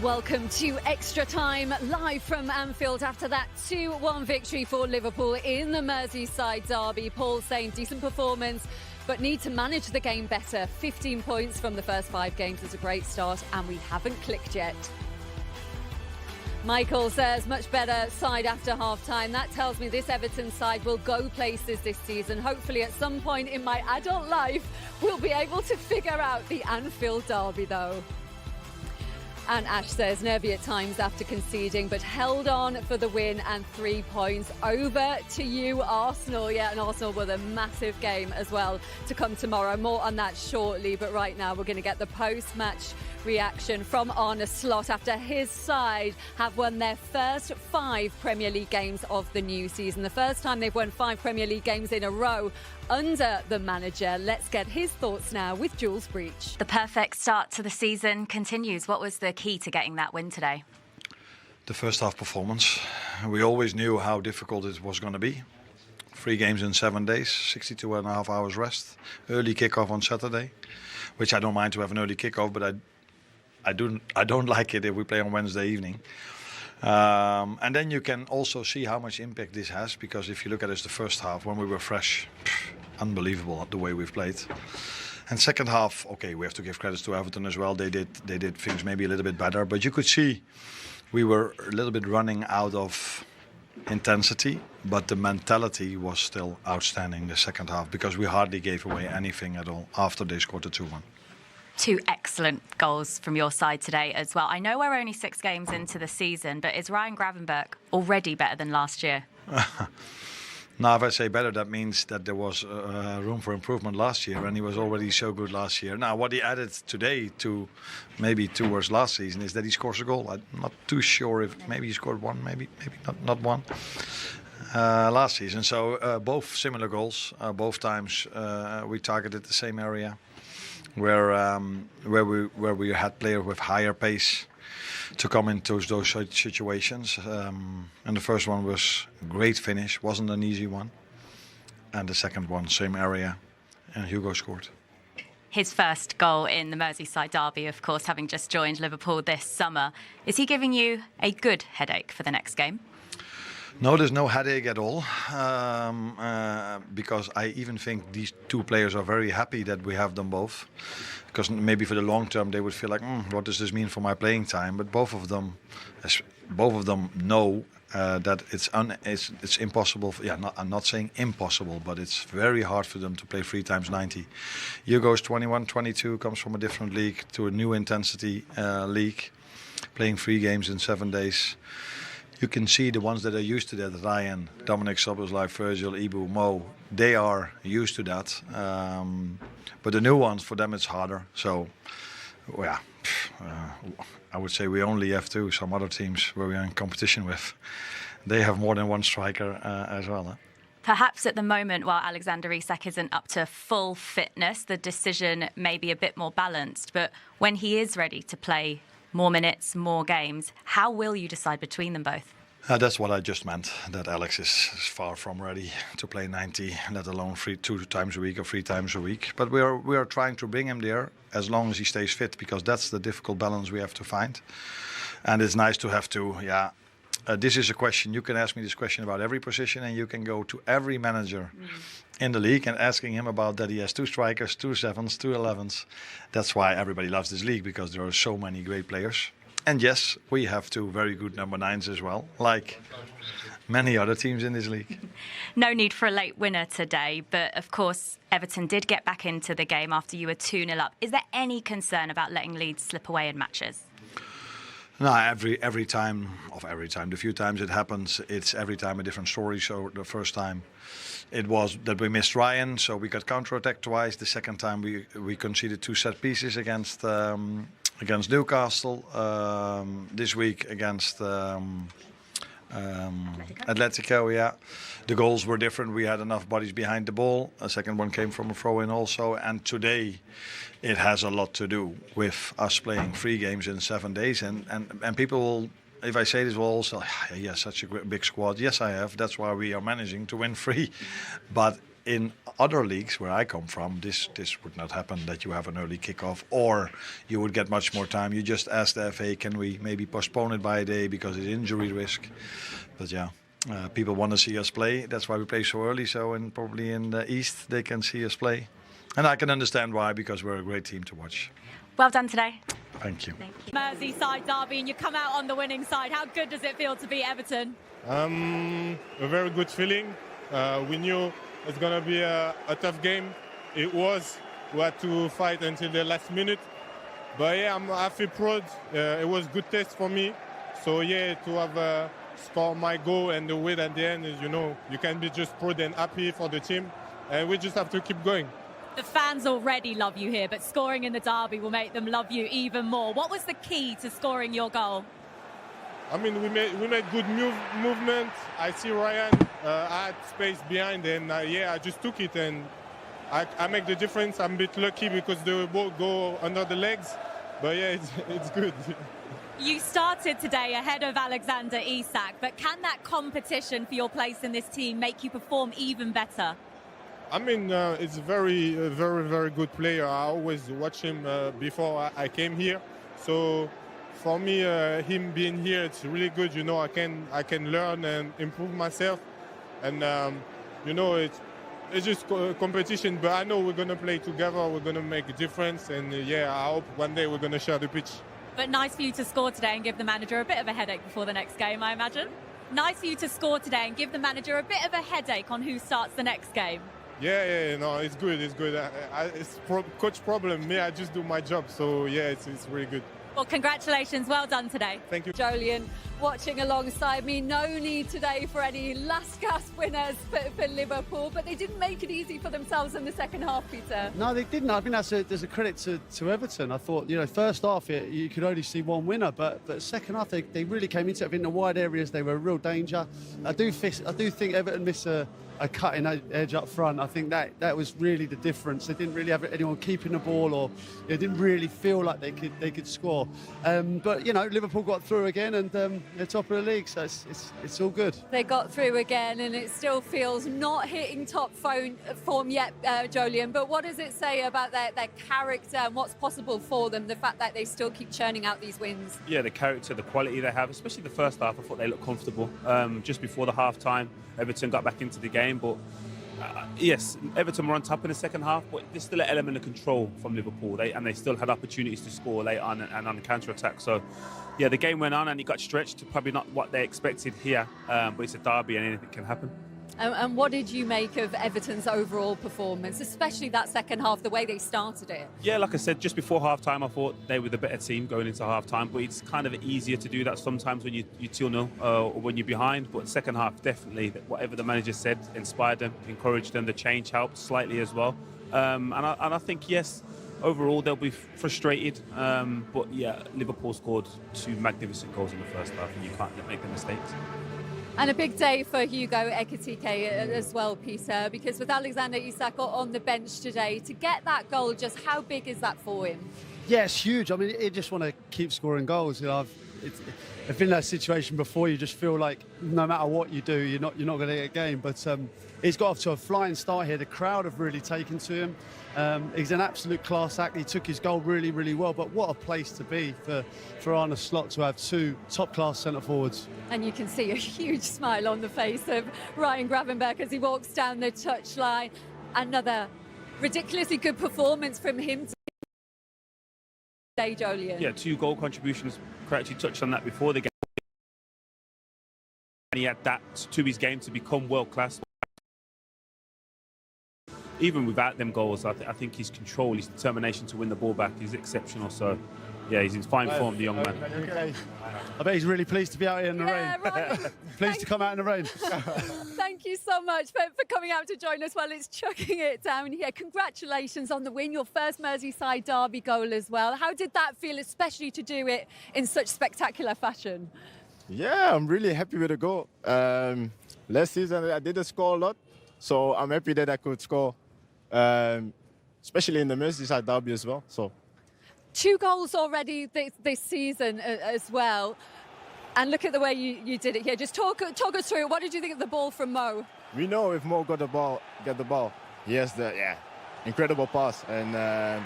Welcome to Extra Time, live from Anfield after that 2-1 victory for Liverpool in the Merseyside Derby. Paul saying decent performance, but need to manage the game better. 15 points from the first 5 games is a great start, and we haven't clicked yet. Michael says, much better side after half-time. That tells me this Everton side will go places this season. Hopefully at some point in my adult life, we'll be able to figure out the Anfield Derby, though. And Ash says, nervy at times after conceding, but held on for the win and 3 points. Over to you, Arsenal. Yeah, and Arsenal with a massive game as well to come tomorrow. More on that shortly, but right now we're going to get the post-match reaction from Arne Slot after his side have won their first 5 Premier League games of the new season. The first time they've won 5 Premier League games in a row under the manager. Let's get his thoughts now with Jules Breach. The perfect start to the season continues. What was the key to getting that win today? The first half performance. We always knew how difficult it was going to be. 3 games in 7 days, 62.5 hours rest. Early kickoff on Saturday, which I don't mind to have an early kickoff, but I don't like it if we play on Wednesday evening. And then you can also see how much impact this has, because if you look at it, the first half when we were fresh, unbelievable the way we've played. And second half, okay, we have to give credits to Everton as well. They did things maybe a little bit better, but you could see we were a little bit running out of intensity, but the mentality was still outstanding the second half, because we hardly gave away anything at all after they scored the 2-1. 2 excellent goals from your side today as well. I know we're only 6 games into the season, but is Ryan Gravenberch already better than last year? Now, if I say better, that means that there was room for improvement last year, and he was already so good last year. Now, what he added today to maybe towards last season is that he scores a goal. I'm not too sure if maybe he scored one, maybe not one last season. So both similar goals. Both times we targeted the same area, where we had players with higher pace to come into those situations. And the first one was a great finish, wasn't an easy one. And the second one, same area, and Hugo scored. His first goal in the Merseyside Derby, of course, having just joined Liverpool this summer. Is he giving you a good headache for the next game? No, there's no headache at all, because I even think these 2 players are very happy that we have them both. Because maybe for the long term they would feel like, what does this mean for my playing time? But both of them know that it's impossible. I'm not saying impossible, but it's very hard for them to play 3 times 90. Hugo's 21, 22, comes from a different league to a new intensity league, playing 3 games in 7 days. You can see the ones that are used to that, Ryan, Dominic Szoboszlai, Virgil, Ibu, Mo, they are used to that. But the new ones, for them it's harder. So, I would say we only have 2. Some other teams where we are in competition with, they have more than 1 striker as well. Perhaps at the moment, while Alexander Isak isn't up to full fitness, the decision may be a bit more balanced. But when he is ready to play more minutes, more games, how will you decide between them both? That's what I just meant, that Alex is far from ready to play 90, let alone 2 times a week or 3 times a week. But we are trying to bring him there as long as he stays fit, because that's the difficult balance we have to find. And it's nice to have to, this is a question, you can ask me this question about every position, and you can go to every manager in the league and asking him about that he has 2 strikers, 2 7s, 2 11s. That's why everybody loves this league, because there are so many great players. And yes, we have 2 very good number 9s as well, like many other teams in this league. No need for a late winner today, but of course Everton did get back into the game after you were 2-0 up. Is there any concern about letting leads slip away in matches? No, every time, the few times it happens, it's every time a different story. So the first time it was that we missed Ryan, so we got counter-attacked twice. The second time we conceded 2 set pieces against Newcastle. This week against Atletico, The goals were different. We had enough bodies behind the ball. A second one came from a throw-in also. And today it has a lot to do with us playing 3 games in 7 days. And people will, if I say this, will also, he has such a big squad. Yes, I have. That's why we are managing to win 3. But in other leagues where I come from, this would not happen, that you have an early kickoff or you would get much more time. You just ask the FA, can we maybe postpone it by a day because it's injury risk? But yeah, people want to see us play. That's why we play so early. So probably in the East they can see us play. And I can understand why, because we're a great team to watch. Well done today. Thank you. Merseyside Derby, and you come out on the winning side. How good does it feel to beat Everton? A very good feeling. We knew it's going to be a tough game. It was. We had to fight until the last minute. But yeah, I feel proud. It was a good test for me. So yeah, to have scored my goal and the win at the end is, you can be just proud and happy for the team. And we just have to keep going. The fans already love you here, but scoring in the derby will make them love you even more. What was the key to scoring your goal? I mean, we made good movement. I see Ryan. I had space behind, and I just took it, and I make the difference. I'm a bit lucky because the ball go under the legs, but yeah, it's good. You started today ahead of Alexander Isak, but can that competition for your place in this team make you perform even better? I mean, it's a very, very good player. I always watch him before I came here. So for me, him being here, it's really good. I can learn and improve myself. And, it's just competition. But I know we're going to play together. We're going to make a difference. And, I hope one day we're going to share the pitch. But nice for you to score today and give the manager a bit of a headache before the next game, I imagine. Nice for you to score today and give the manager a bit of a headache on who starts the next game. Yeah, no, it's good. It's coach problem. Me, I just do my job. So, yeah, it's really good. Well, congratulations. Well done today. Thank you. Jolien watching alongside me. No need today for any last gasp winners for Liverpool, but they didn't make it easy for themselves in the second half, Peter. No, they didn't. I think there's a credit to Everton. I thought, first half you could only see one winner, but second half they really came into it. In the wide areas they were a real danger. I do think Everton missed a cutting edge up front. I think that was really the difference. They didn't really have anyone keeping the ball, or they didn't really feel like they could score. But Liverpool got through again, and they're top of the league, so it's all good. They got through again, and it still feels not hitting top form yet, Jolien. But what does it say about their character and what's possible for them? The fact that they still keep churning out these wins. Yeah, the character, the quality they have, especially the first half. I thought they looked comfortable. Just before the half time, Everton got back into the game, but yes, Everton were on top in the second half, but there's still an element of control from Liverpool. They still had opportunities to score late on and on the counter-attack. So, yeah, the game went on and it got stretched. Probably not what they expected here, but it's a derby and anything can happen. And what did you make of Everton's overall performance, especially that second half, the way they started it? Yeah, like I said, just before half-time, I thought they were the better team going into half-time, but it's kind of easier to do that sometimes when you're 2-0 or when you're behind. But second half, definitely, whatever the manager said inspired them, encouraged them. The change helped slightly as well. And I think, yes, overall they'll be frustrated. But yeah, Liverpool scored 2 magnificent goals in the first half, and you can't make the mistakes. And a big day for Hugo Ekitike as well, Peter, because with Alexander Isak on the bench today, to get that goal, just how big is that for him? Yeah, it's huge. I mean, you just want to keep scoring goals. I've been in that situation before. You just feel like no matter what you do, you're not going to get a game. But he's got off to a flying start here. The crowd have really taken to him. He's an absolute class act. He took his goal really, really well. But what a place to be for Arne Slot to have 2 top-class centre-forwards. And you can see a huge smile on the face of Ryan Gravenberch as he walks down the touchline. Another ridiculously good performance from him today, Jolien. Yeah, 2 goal contributions. Correct, you touched on that before the game. And he had that to his game to become world-class. Even without them goals, I think his control, his determination to win the ball back is exceptional. So, yeah, he's in fine form, the young man. Okay. I bet he's really pleased to be out here in the rain. Right. Pleased to come out in the rain. Thank you so much for coming out to join us while it's chucking it down here. Congratulations on the win, your first Merseyside Derby goal as well. How did that feel, especially to do it in such spectacular fashion? Yeah, I'm really happy with the goal. Last season I didn't score a lot, so I'm happy that I could score, especially in the Merseyside Derby as well. So 2 goals already this season as well. And look at the way you did it here. Just talk us through it. What did you think of the ball from Mo? we know if Mo get the ball, he has the incredible pass, and